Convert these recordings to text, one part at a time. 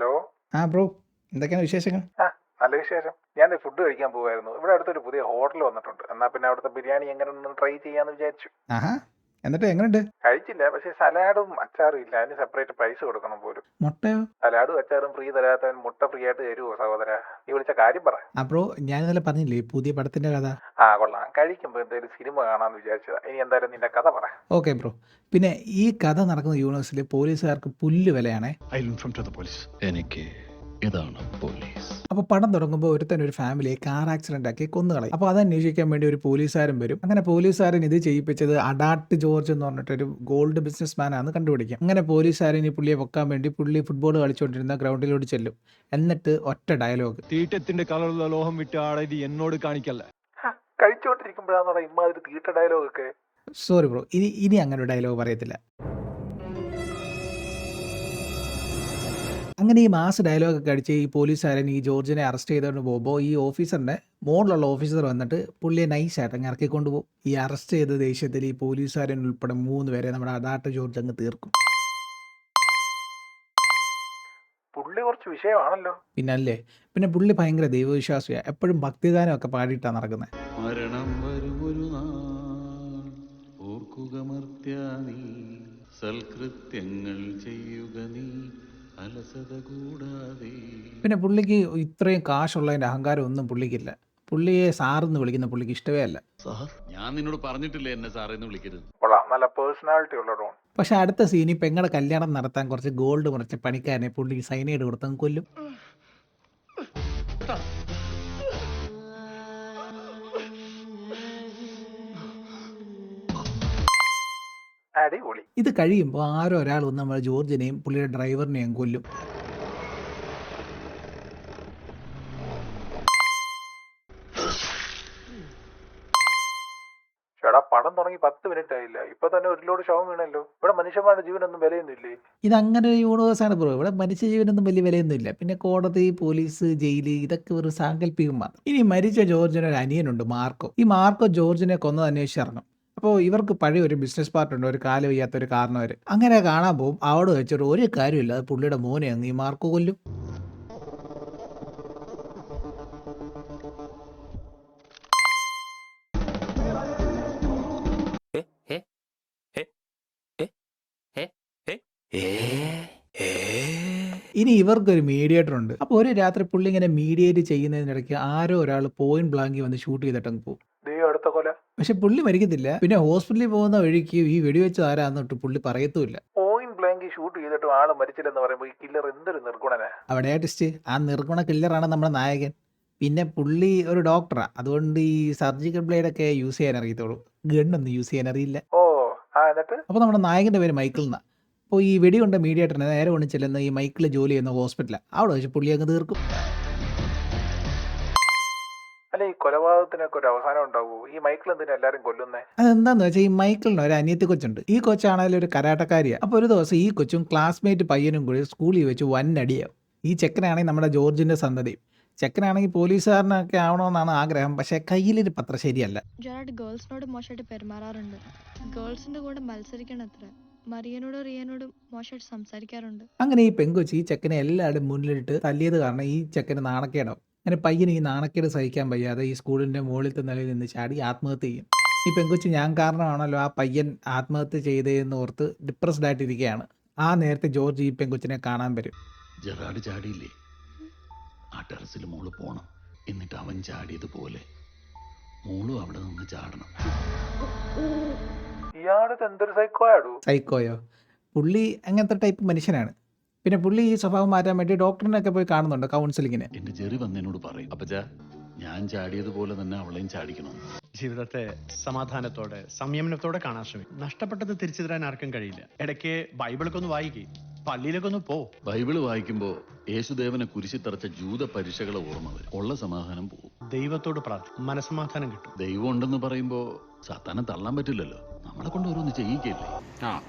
Hello. Bro, എന്തൊക്കെയാണ് വിശേഷങ്ങൾ? ആ, നല്ല വിശേഷം. ഞാൻ ദേ ഫുഡ് കഴിക്കാൻ പോവായിരുന്നു. ഇവിടെ അടുത്തൊരു പുതിയ ഹോട്ടൽ വന്നിട്ടുണ്ട്. എന്നാ പിന്നെ അവിടുത്തെ ബിരിയാണി എങ്ങനെ ഒന്ന് ട്രൈ ചെയ്യാന്ന് വിചാരിച്ചു. ആഹാ, എന്നിട്ട് എങ്ങനെയുണ്ട്? കഴിച്ചില്ല, പക്ഷേ സലാഡും അച്ചാറും ഇല്ല. അതിന് സെപ്പറേറ്റ് പൈസ കൊടുക്കണം പോലും. മുട്ടയോ? സലാഡും അച്ചാറും ഫ്രീ തരാത്തവൻ മുട്ട ഫ്രീ ആയിട്ട് തരുമോ സഹോദര? നീ വിളിച്ച കാര്യം പറ. ബ്രോ, ഞാൻ ഇന്നലെ പറഞ്ഞില്ലേ പുതിയ പടത്തിന്റെ കഥ. കൊള്ളാം. കഴിക്കുമ്പോൾ എന്തെങ്കിലും സിനിമ കാണാമെന്ന് വിചാരിച്ചതാ. ഇനി എന്തായാലും നിന്റെ കഥ പറ. Okay bro. പിന്നെ ഈ കഥ നടക്കുന്ന യൂണിവേഴ്സിൽ പോലീസുകാർക്ക് പുല്ല് വിലയാണേ. എനിക്ക് ഇതാണ് പോലീസ്. അപ്പോൾ പടം തുടങ്ങുമ്പോൾ ഒരു ഫാമിലിയെ കാർ ആക്സിഡന്റ് ആക്കി കൊന്നുകളയും. അപ്പോൾ അത് അന്വേഷിക്കാൻ വേണ്ടി ഒരു പോലീസുകാരൻ വരും. അങ്ങനെ പോലീസുകാരൻ ഇത് ചെയ്യിപ്പിച്ചത് അഡാട്ട് ജോർജ് എന്ന് പറഞ്ഞിട്ടൊരു ഗോൾഡ് ബിസിനസ് മാൻ ആണെന്ന് കണ്ടുപിടിക്കും. അങ്ങനെ പോലീസുകാരൻ ഈ പുള്ളിയെ പൊക്കാൻ വേണ്ടി പുള്ളി ഫുട്ബോൾ കളിച്ചുകൊണ്ടിരുന്ന ഗ്രൗണ്ടിലോട്ട് ചെല്ലും. എന്നിട്ട് ഒറ്റ ഡയലോഗ്, തീറ്റത്തിന്റെ കളറുള്ള ലോഹം വിട്ട് ആടതി എന്നോട് കാണിക്കല്ല. കഴിച്ചുകൊണ്ടിരിക്കുമ്പോഴാണോ ഇമ്മാതിരി തീട്ട ഡയലോഗൊക്കെ? സോറി ബ്രോ, ഇനി അങ്ങനെ ഒരു ഡയലോഗ് പറയത്തില്ല. അങ്ങനെ ഈ മാസ് ഡയലോഗൊക്കെ അടിച്ച് ഈ പോലീസുകാരൻ ഈ ജോർജിനെ അറസ്റ്റ് ചെയ്തുകൊണ്ട് പോകുമ്പോൾ ഈ ഓഫീസറിൻ്റെ മുകളിലുള്ള ഓഫീസർ വന്നിട്ട് പുള്ളിയെ നൈസായിട്ട് അങ്ങ് ഇറക്കിക്കൊണ്ട് പോകും. ഈ അറസ്റ്റ് ചെയ്ത ദേഷ്യത്തിൽ ഈ പോലീസുകാരൻ ഉൾപ്പെടെ 3 പേരെ നമ്മുടെ അഡാട്ട് ജോർജ് അങ്ങ് തീർക്കും. പുള്ളി കുറച്ച് വിഷയമാണല്ലോ. പിന്നെ പുള്ളി ഭയങ്കര ദൈവവിശ്വാസിയാണ്. എപ്പോഴും ഭക്തിഗാനമൊക്കെ പാടിയിട്ടാണ് നടക്കുന്നത്. മരണം വരുമൊരു നാൾ ഓർക്കുക മർത്യാ നീ, സൽകൃത്യങ്ങൾ ചെയ്യുക നീ അലസത കൂടാതെ. പിന്നെ പുള്ളിക്ക് ഇത്രയും കാശുള്ളതിൻ്റെ അഹങ്കാരം ഒന്നും പുള്ളിക്കില്ല. പുള്ളിയെ സാറെന്ന് വിളിക്കുന്ന പുള്ളിക്ക് ഇഷ്ടമേ അല്ല. സാർ, ഞാൻ നിന്നോട് പറഞ്ഞിട്ടില്ലേ എന്നെ സാറേന്ന് വിളിക്കരുത്. കൊള്ളാം, നല്ല പേഴ്സണാലിറ്റി ഉള്ള ഡോൺ. പക്ഷെ അടുത്ത സീനിൽ പെങ്ങളെ കല്യാണം നടത്താൻ കുറച്ച് ഗോൾഡ് മുറിച്ച പണിക്കാരനെ പുള്ളി സൈനൈഡ് കൊടുത്തങ്ങ് കൊല്ലും. അടിപൊളി. ഇത് കഴിയുമ്പോൾ ആരോ ഒരാൾ വന്ന് നമ്മുടെ ജോർജിനെയും പുള്ളിയുടെ ഡ്രൈവറിനെയും കൊല്ലും. ചേടാ, പടം തുടങ്ങി 10 മിനിറ്റ് ആയില്ല, ഇപ്പൊ തന്നെ ഒരു ലോഡ് ശവം വീണല്ലോ. ഇവിടെ മനുഷ്യന്മാരുടെ ജീവനൊന്നും വിലയൊന്നുമില്ലേ? ഇതങ്ങനെ ഒരു യൂണിവേഴ്സാണ് ബ്രോ. ഇവിടെ മരിച്ച ജീവനൊന്നും വലിയ വിലയൊന്നുമില്ല. പിന്നെ കോടതി, പോലീസ്, ജയില്, ഇതൊക്കെ ഒരു സാങ്കല്പികം മാത്രം. ഇനി മരിച്ച ജോർജിന് ഒരു അനിയനുണ്ട്, മാർക്കോ. ഈ മാർക്കോ ജോർജിനെ കൊന്നത് അന്വേഷിച്ചിറങ്ങും. അപ്പോൾ ഇവർക്ക് പഴയ ഒരു ബിസിനസ് പാർട്ടുണ്ട്, ഒരു കാല് വയ്യാത്തൊരു കാരണവർ. അങ്ങനെ കാണാൻ പോകും. അവിടെ വെച്ചിട്ട് ഒരു കാര്യമില്ല, അത് പുള്ളിയുടെ മോനെ അങ്ങ് ഈ മാർക്കോ കൊല്ലും. ഇനി ഇവർക്കൊരു മീഡിയേറ്റർ ഉണ്ട്. അപ്പോൾ ഒരു രാത്രി പുള്ളി ഇങ്ങനെ മീഡിയേറ്റ് ചെയ്യുന്നതിനിടയ്ക്ക് ആരോ ഒരാൾ പോയിന്റ് ബ്ലാങ്കിൽ വന്ന് ഷൂട്ട് ചെയ്തിട്ടങ്ങ് പോകും. അടുത്ത കൊല. പക്ഷെ പുള്ളി മരിക്കത്തില്ല. പിന്നെ ഹോസ്പിറ്റലിൽ പോകുന്ന വഴിക്ക് ഈ വെടിവെച്ച് ആരാന്നിട്ട് പുള്ളി പറയത്തുമില്ല. പോയിന്റ് ബ്ലാങ്ക് ഷൂട്ട് ചെയ്തിട്ടും ആള് മരിച്ചില്ലെന്ന് പറയുമ്പോൾ ഈ കില്ലർ എന്തൊരു നിർഗുണനാ. അവിടെ ടെസ്റ്റ് ആ നിർഗുണ കില്ലറാണ് നമ്മുടെ നായകൻ. പിന്നെ പുള്ളി ഒരു ഡോക്ടറാണ്, അതുകൊണ്ട് ഈ സർജിക്കൽ ബ്ലേഡൊക്കെ യൂസ് ചെയ്യാൻ അറിയത്തുള്ളൂ, ഗണ്ണൊന്നും യൂസ് ചെയ്യാൻ അറിയില്ല. എന്നിട്ട് അപ്പോൾ നമ്മുടെ നായകൻ്റെ പേര് മൈക്കിൾ എന്നാണ്. അപ്പോൾ ഈ വെടികൊണ്ട മീഡിയേറ്ററിനെ നേരെ കൊണ്ട് ചെല്ലുന്ന ഈ മൈക്കിൾ ജോലി ചെയ്യുന്ന ഹോസ്പിറ്റലാണ്. അവിടെ വെച്ച് പുള്ളി അങ്ങ് തീർക്കും. അല്ല, ഈ കൊലപാതകത്തിനൊക്കെ ഒരു അവസാനം ഉണ്ടാവൂ? ഈ മൈക്കിൾ എന്തിനാ എല്ലാരും കൊല്ലുന്നേ? അതെന്താന്ന് വെച്ചാൽ ഈ മൈക്കിളിന് ഒരു അനിയത്തി കൊച്ചുണ്ട്. ഈ കൊച്ചാണെങ്കിലും ഒരു കരാട്ടക്കാരിയാണ്. അപ്പോൾ ഒരു ദിവസം ഈ കൊച്ചും ക്ലാസ്മേറ്റ് പയ്യനും കൂടി സ്കൂളിൽ വെച്ച് വന്നടിയാവും. ഈ ചെക്കനാണെങ്കിൽ നമ്മുടെ ജോർജിന്റെ സന്തതിയും. ചെക്കനാണെങ്കിൽ പോലീസുകാരനൊക്കെ ആവണമെന്നാണ് ആഗ്രഹം, പക്ഷെ കയ്യിലൊരു പത്ര ശരിയല്ല. ജെറാഡ് ഗേൾസിനോട് മോശമായിട്ട് പെരുമാറാറുണ്ട്. ഗേൾസിന്റെ കൂടെ മത്സരിക്കണത്ര. മറിയനോടും റിയനോടും മോശമായിട്ട് സംസാരിക്കാറുണ്ട്. അങ്ങനെ ഈ പെങ്കൊച്ചി ഈ ചെക്കനെ എല്ലാവരും മുന്നിലിട്ട് തല്ലിയത് കാരണം ഈ ചെക്കന് നാണക്കേടാവും. അങ്ങനെ പയ്യന് ഈ നാണക്കേട് സഹിക്കാൻ വയ്യാതെ ഈ സ്കൂളിന്റെ മുകളിലത്തെ നിലയിൽ നിന്ന് ചാടി ആത്മഹത്യ ചെയ്യും. ഈ പെങ്കൊച്ചി ഞാൻ കാരണമാണല്ലോ ആ പയ്യൻ ആത്മഹത്യ ചെയ്തതെന്ന് ഓർത്ത് ഡിപ്രസ്ഡ് ആയിട്ടിരിക്കുകയാണ്. ആ നേരത്തെ ജോർജ് ഈ പെങ്കൊച്ചിനെ കാണാൻ വരും. ജെറാഡ് ചാടിയില്ലേ, ആ ടെറസിൽ മോള് പോണം. എന്നിട്ട് അവൻ ചാടിയതുപോലെ മോളും അവിടെ നിന്ന് ചാടണം. ഇയാളത് എന്തൊരു സൈക്കോയാടൂ. സൈക്കോയോ? പുള്ളി അങ്ങനത്തെ ടൈപ്പ് മനുഷ്യനാണ്. പിന്നെ പുള്ളി ഈ സ്വഭാവം മാറ്റാൻ വേണ്ടി ഡോക്ടറിനൊക്കെ പോയി കാണുന്നുണ്ട്, കൗൺസിലിങ്ങിന്. എന്റെ ജെറി വന്നതിനോട് പറയും, അപ്പച്ചാ ഞാൻ ചാടിയതുപോലെ തന്നെ അവളെയും ചാടിക്കണം. ജീവിതത്തെ സമാധാനത്തോടെ സംയമനത്തോടെ കാണാൻ ശ്രമിക്കും. നഷ്ടപ്പെട്ടത് തിരിച്ചു തരാൻ ആർക്കും കഴിയില്ല. ഇടയ്ക്ക് ബൈബിളൊക്കെ ഒന്ന് വായിക്കേ, പള്ളിയിലൊക്കെ ഒന്ന് പോ. ബൈബിള് വായിക്കുമ്പോ യേശുദേവനെ കുരിശി തറച്ച ജൂത പരീക്ഷകളെ ഓർമ്മ വരും. ഉള്ള സമാധാനം പോകും. ദൈവത്തോട് പ്രാർത്ഥന, മനസ്സമാധാനം കിട്ടും. ദൈവം ഉണ്ടെന്ന് പറയുമ്പോ സാത്താനെ തള്ളാൻ പറ്റില്ലല്ലോ. നമ്മളെ കൊണ്ട് ഓരോന്ന് ചെയ്യിക്കല്ലേ.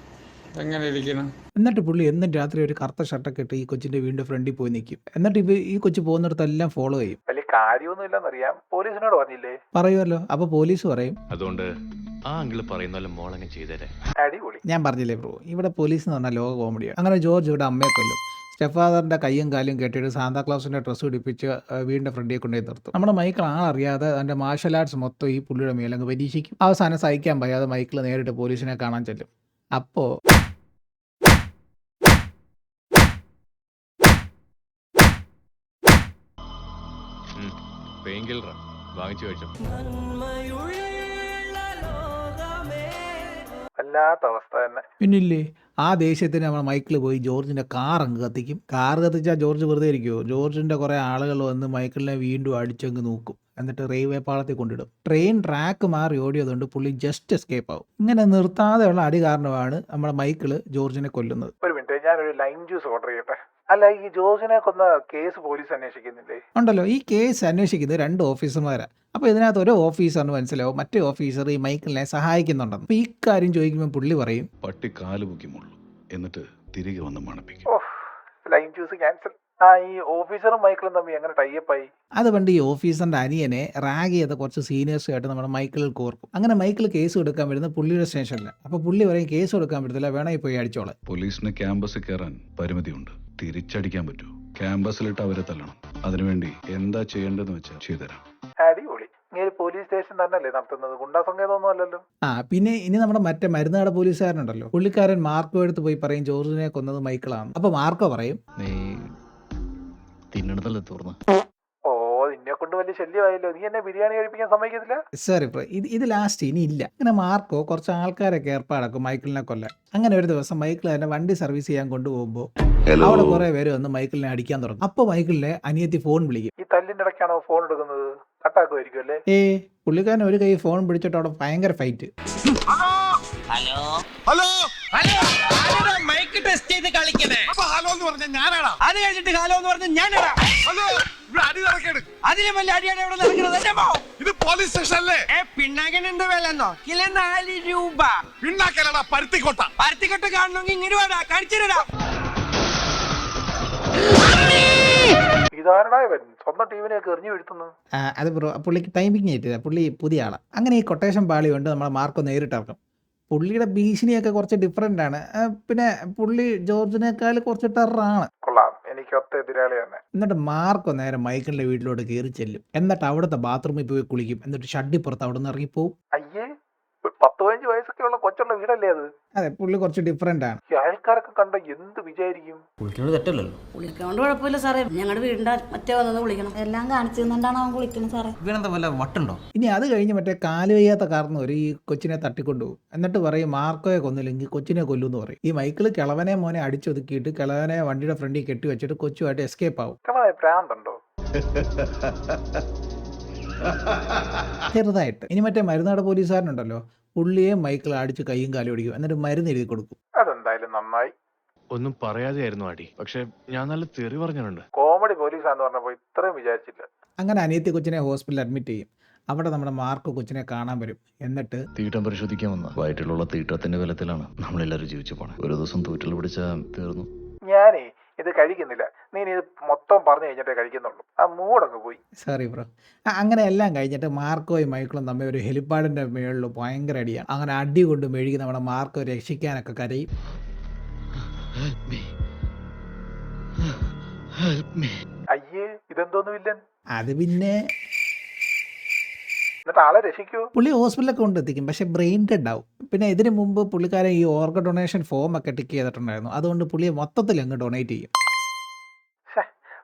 എങ്ങനെ ഇരിക്കണം? എന്നിട്ട് പുള്ളി എന്നും രാത്രി ഒരു കറുത്ത ഷർട്ടൊക്കെ ഇട്ട് ഈ കൊച്ചിന്റെ വീടിന്റെ ഫ്രണ്ടിൽ പോയി നിൽക്കും. എന്നിട്ട് ഈ കൊച്ചു പോകുന്നിടത്തെല്ലാം ഫോളോ ചെയ്യും. വലിയ കാര്യമൊന്നും ഇല്ലെന്നറിയാം, പോലീസിനോട് പറഞ്ഞില്ലേ? പറയുമല്ലോ. അപ്പൊ പോലീസ് പറയും, അതുകൊണ്ട് ആ അങ്കിള് പറയുന്ന മോളങ്ങ് ചെയ്തേരെ. അടിപൊളി. ഞാൻ പറഞ്ഞില്ലേ ബ്രോ, ഇവിടെ പോലീസ് എന്ന് പറഞ്ഞാൽ ലോക കോമഡിയാണ്. അങ്ങനെ ജോർജ് ഇവിടെ അമ്മയെ കൊല്ലും. സ്റ്റെഫാദറിന്റെ കയ്യും കാലും കെട്ടിയിട്ട് സാന്താക്ലാസിന്റെ ഡ്രസ്സ് പിടിപ്പിച്ച് വീടിന്റെ ഫ്രണ്ടിൽ കൊണ്ടുപോയി നിർത്തും. നമ്മുടെ മൈക്കിൾ ആളറിയാതെ അതിന്റെ മാർഷൽ ആർട്സ് മൊത്തം ഈ പുള്ളിയുടെ മേലങ്ങ് പരീക്ഷിക്കും. അവസാനം സഹിക്കാൻ വയ്യാതെ മൈക്കിൾ നേരിട്ട് പോലീസിനെ കാണാൻ ചെല്ലും. അപ്പോൾ പെയിൻ കില്ലറാ, വാങ്ങിച്ചു കഴിച്ചു. വല്ലാത്ത അവസ്ഥ തന്നെ. പിന്നില്ലേ, ആ ദേഷ്യത്തിന് നമ്മൾ മൈക്കിൾ പോയി ജോർജിന്റെ കാർ അങ്ങ് കത്തിക്കും. കാർ കത്തിച്ചാൽ ജോർജ് വെറുതെ ഇരിക്കുമോ? ജോർജിന്റെ കുറെ ആളുകൾ വന്ന് മൈക്കിളിനെ വീണ്ടും അടിച്ചങ്ങ് നോക്കും. എന്നിട്ട് റെയിൽവേ പാളത്തിൽ കൊണ്ടിടും. ട്രെയിൻ ട്രാക്ക് മാറി ഓടിയതുകൊണ്ട് പുള്ളി ജസ്റ്റ് എസ്കേപ്പ് ആവും. ഇങ്ങനെ നിർത്താതെയുള്ള അടി കാരണമാണ് നമ്മുടെ മൈക്കിള് ജോർജിനെ കൊല്ലുന്നത്. ഒരു മിനിറ്റ്, ഞാനൊരു ലൈം ജ്യൂസ് ഓർഡർ ചെയ്യട്ടെ. അല്ല, ഈ ജോർജിനെ കൊന്ന കേസ് പോലീസ് അന്വേഷിക്കുന്നില്ലേ? ഉണ്ടല്ലോ, ഈ കേസ് അന്വേഷിക്കുന്നത് 2 ഓഫീസർമാരാണ്. അപ്പോൾ ഇതിനകത്ത് ഒരു ഓഫീസറിന് മനസ്സിലാവും മറ്റേ ഓഫീസർ ഈ മൈക്കിളിനെ സഹായിക്കുന്നുണ്ടെന്ന്. അപ്പോൾ ഈ കാര്യം ചോദിക്കുമ്പോൾ പുള്ളി പറയും, പട്ടി കാല് പൊക്കിമുള്ളൂ, എന്നിട്ട് തിരികെ വന്ന് മണപ്പിക്കും. ഓഹ്, ലൈം ജ്യൂസ് ക്യാൻസൽ. ഈ ഓഫീസറും മൈക്കിളും തമ്മിൽ എങ്ങനെ ടൈപ്പായി? അത് പണ്ട് ഈ ഓഫീസറിന്റെ അനിയനെ റാഗ് ചെയ്ത കുറച്ച് സീനിയേഴ്സുമായിട്ട് നമ്മുടെ മൈക്കിളിൽ കോർക്കും. അങ്ങനെ മൈക്കിൾ കേസ് കൊടുക്കാൻ വരുന്നത് പുള്ളിയുടെ സ്റ്റേഷനിൽ. അപ്പോൾ പുള്ളി പറയും കേസ് കൊടുക്കാൻ പറ്റത്തില്ല, വേണമെങ്കിൽ പോയി അടിച്ചോളെ. പോലീസിന് ക്യാമ്പസിൽ കയറാൻ പരിമിതിയുണ്ട്. തിരിച്ചടിക്കാൻ പറ്റൂ. ക്യാമ്പസിലിട്ട് അവരെ തല്ലണം. അതിനുവേണ്ടി എന്താ ചെയ്യേണ്ടതെന്ന് വെച്ചാൽ ചെയ്തുതരാം. അടിപൊളി. ഇങ്ങനെ പോലീസ് സ്റ്റേഷൻ തന്നെയല്ലേ നടത്തുന്നത്? ഗുണ്ടാ സംഗീതമൊന്നും അല്ലല്ലോ. പിന്നെ ഇനി നമ്മുടെ മറ്റേ മരുന്നാട് പോലീസുകാരനുണ്ടല്ലോ, പുള്ളിക്കാരൻ മാർക്കോ എടുത്ത് പോയി പറയും ജോർജിനെ കൊന്നത് മൈക്കിളാണ്. അപ്പോൾ മാർക്കോ പറയും, നീ തിന്നണതല്ലേ തുറന്ന്. ഓ, നിന്നെ കൊണ്ട് വലിയ ശല്യമായല്ലോ. നീ എന്നെ ബിരിയാണി കഴിപ്പിക്കാൻ സമ്മതിക്കത്തില്ല? സോറി ബ്രോ, ഇത് ലാസ്റ്റ് ഇനി ഇല്ല. അങ്ങനെ മാർക്കോ കുറച്ച് ആൾക്കാരൊക്കെ ഏർപ്പാടാക്കും മൈക്കിളിനെ കൊല്ലാൻ. അങ്ങനെ ഒരു ദിവസം മൈക്കിൾ തന്നെ വണ്ടി സർവീസ് ചെയ്യാൻ കൊണ്ടുപോകുമ്പോൾ അവിടെ കുറെ പേര് വന്ന് മൈക്കിളിനെ അടിക്കാൻ തുടങ്ങും. അപ്പോൾ മൈക്കിളിനെ അനിയത്തി ഫോൺ വിളിക്കും. ഈ തല്ലിന്റെ ഇടയ്ക്കാണോ ഫോൺ എടുക്കുന്നത്? കട്ടാക്കുമായിരിക്കും അല്ലേ? പുള്ളിക്കാരൻ ഒരു കൈ ഫോൺ പിടിച്ചിട്ട് അവിടെ ഭയങ്കര ഫൈറ്റ്. ഇതാരടായവൻ സ്വന്തം ടീമിനെയൊക്കെ എറിഞ്ഞു വീഴ്ത്തുന്നു. അത് ബ്രോ, പുള്ളിക്ക് ടൈമിങ് ആയിട്ടില്ല, പുള്ളി പുതിയ ആളാണ്. അങ്ങനെ ഈ കൊട്ടേഷൻ പാളി കൊണ്ട് നമ്മളെ മാർക്കോ നേരിട്ടിറക്കും. പുള്ളിയുടെ ഭീഷണിയൊക്കെ കുറച്ച് ഡിഫറെൻ്റ് ആണ്. പിന്നെ പുള്ളി ജോർജിനേക്കാൾ കുറച്ച് ടെററാണ്. കൊള്ളാം, എനിക്ക് ഒത്ത എതിരാളി തന്നെ. എന്നിട്ട് മാർക്കോ നേരെ മൈക്കിളിന്റെ വീട്ടിലോട്ട് കയറി ചെല്ലും. എന്നിട്ട് അവിടുത്തെ ബാത്റൂമിൽ പോയി കുളിക്കും. എന്നിട്ട് ഷഡ്ഡിപ്പുറത്ത് അവിടെ നിന്ന് ഇറങ്ങിപ്പോവും. അയ്യേ, 10-15 വയസ്സൊക്കെ ഉള്ള കൊച്ചുള്ള വീടല്ലേ അത്? അതെ, പുള്ളി കുറച്ച് ഡിഫറെൻ്റ് ആണ്. ഈ അയൽക്കാരൊക്കെ കണ്ട എന്ത് വിചാരിക്കും? കുളിക്കൊണ്ട് കുഴപ്പമില്ല സാറേ, ഞങ്ങളുടെ വീടിന്റെ മറ്റേ വന്നത് കുളിക്കണം. എല്ലാം കാണിച്ചു തന്നിട്ടാണ് അവൻ കുളിക്കണം സാറേ. ഇവനെന്താ വല്ല വട്ടുണ്ടോ? ഇനി അത് കഴിഞ്ഞ് മറ്റേ കാല് വയ്യാത്ത കാരണം ഒരു ഈ കൊച്ചിനെ തട്ടിക്കൊണ്ടുപോകും. എന്നിട്ട് പറയും മാർക്കോയെ കൊന്നില്ലെങ്കിൽ കൊച്ചിനെ കൊല്ലുമെന്ന് പറയും. ഈ മൈക്കിള് കിളവനെ മോനെ അടിച്ചൊതുക്കിയിട്ട് കിളവനെ വണ്ടിയുടെ ഫ്രണ്ടിൽ കെട്ടി വെച്ചിട്ട് കൊച്ചുമായിട്ട് എസ്കേപ്പ് ആവും. പ്രാന്തുണ്ടോ? ചെറുതായിട്ട്. ഇനി മറ്റേ മരുന്നാട് പോലീസുകാരനുണ്ടല്ലോ, പുള്ളിയെ മൈക്കിൾ അടിച്ച് കൈയും കാലും ഓടിക്കും. എന്നിട്ട് മരുന്ന് എഴുതി കൊടുക്കും. അതെന്തായാലും നന്നായി. ഒന്നും പറയാതെയായിരുന്നു അടി, പക്ഷെ ഞാൻ നല്ല തെറി പറഞ്ഞിട്ടുണ്ട്. കോമഡി പോലീസാന്ന് പറഞ്ഞപ്പോ ഇത്രയും വിചാരിച്ചില്ല. അങ്ങനെ അനിയത്തി കൊച്ചിനെ ഹോസ്പിറ്റലിൽ അഡ്മിറ്റ് ചെയ്യും. അവിടെ നമ്മുടെ മാർക്കോ കൊച്ചിനെ കാണാൻ വരും. എന്നിട്ട് തീട്ടം പരിശോധിക്കാൻ വന്ന വയറ്റിലുള്ള തീട്ടത്തിന്റെ ബലത്തിലാണ് നമ്മളെല്ലാവരും ജീവിച്ചു പോണേ. ഒരു ദിവസം തൂറ്റൽ പിടിച്ചാൽ തീർന്നു. ഞാനേ ഇത് കഴിക്കുന്നില്ല. നീ ഇത് മൊത്തം പറഞ്ഞു കഴിഞ്ഞിട്ടേ കഴിക്കുന്നുള്ളൂ. ആ മൂടങ്ങ് പോയി. Sorry bro. അങ്ങനെ എല്ലാം കഴിഞ്ഞിട്ട് മാർക്കോയും മൈക്കിളും തമ്മിൽ ഒരു ഹെലിപ്പാഡിന്റെ മേളിൽ ഭയങ്കര അടിയാണ്. അങ്ങനെ അടി കൊണ്ട് മെഴുകി നമ്മുടെ മാർക്കോ രക്ഷിക്കാനൊക്കെ കരയും. അയ്യേ, ഇതെന്തോന്നു വില്ലൻ? അത് പിന്നെ എന്നിട്ട് ആളെ രക്ഷിക്കൂ. പുള്ളി ഹോസ്പിറ്റലൊക്കെ കൊണ്ടെത്തിക്കും, പക്ഷെ ബ്രെയിൻ ഡെഡ് ആവും. പിന്നെ ഇതിന് മുമ്പ് പുള്ളിക്കാരൻ ഈ ഓർഗൻ ഡൊണേഷൻ ഫോം ഒക്കെ ടിക്ക് ചെയ്തിട്ടുണ്ടായിരുന്നു. അതുകൊണ്ട് പുള്ളിയെ മൊത്തത്തിൽ അങ്ങ് ഡൊണേറ്റ് ചെയ്യും.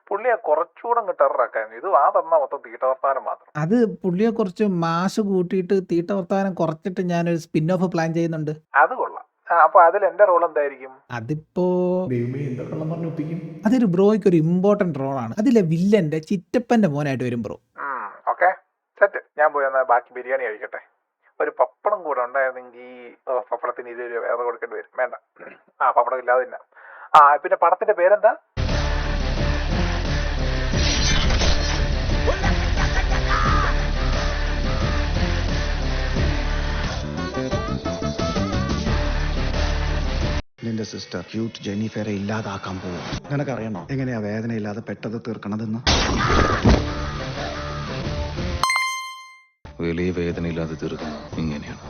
പുള്ളിയെ കുറച്ചുകൂടെ അങ്ങ് ടെററാക്കായിരുന്നു. ഇത് ആ തന്ന മൊത്തം തീട്ടവർത്താനം മാത്രം. അത് പുള്ളിയെ കുറച്ച് മാസ് കൂട്ടിയിട്ട് തീട്ടവർത്താനം കുറച്ചിട്ട് ഞാനൊരു സ്പിൻ ഓഫ് പ്ലാൻ ചെയ്യുന്നുണ്ട്. അത് കൊള്ളാം. അപ്പൊ അതിൽ എന്റെ റോൾ എന്തായിരിക്കും? അതിപ്പോ അതൊരു ബ്രോയ്ക്ക് ഒരു ഇമ്പോർട്ടന്റ് റോളാണ്. അതിലെ വില്ലന്റെ ചിറ്റപ്പന്റെ മോനായിട്ട് വരും ബ്രോ. Okay, set. ഞാൻ പോയി എന്നാൽ ബാക്കി ബിരിയാണി കഴിക്കട്ടെ. ഒരു പപ്പടം കൂടെ ഉണ്ടായിരുന്നെങ്കിൽ പപ്പടത്തിന് 20 രൂപ വേറെ കൊടുക്കേണ്ടി വരും. വേണ്ട, പപ്പടം ഇല്ലാതെ തന്നെ. പിന്നെ പടത്തിന്റെ പേരെന്താ? നിന്റെ സിസ്റ്റർ ക്യൂട്ട് ജെന്നിഫറെ ഇല്ലാതാക്കാൻ പോവും. നിനക്കറിയണോ എങ്ങനെയാ വേദന ഇല്ലാതെ പെട്ടത് തീർക്കണതെന്ന്? വലിയ വേദന ഇല്ലാതെ തീർക്കുന്നത് ഇങ്ങനെയാണ്.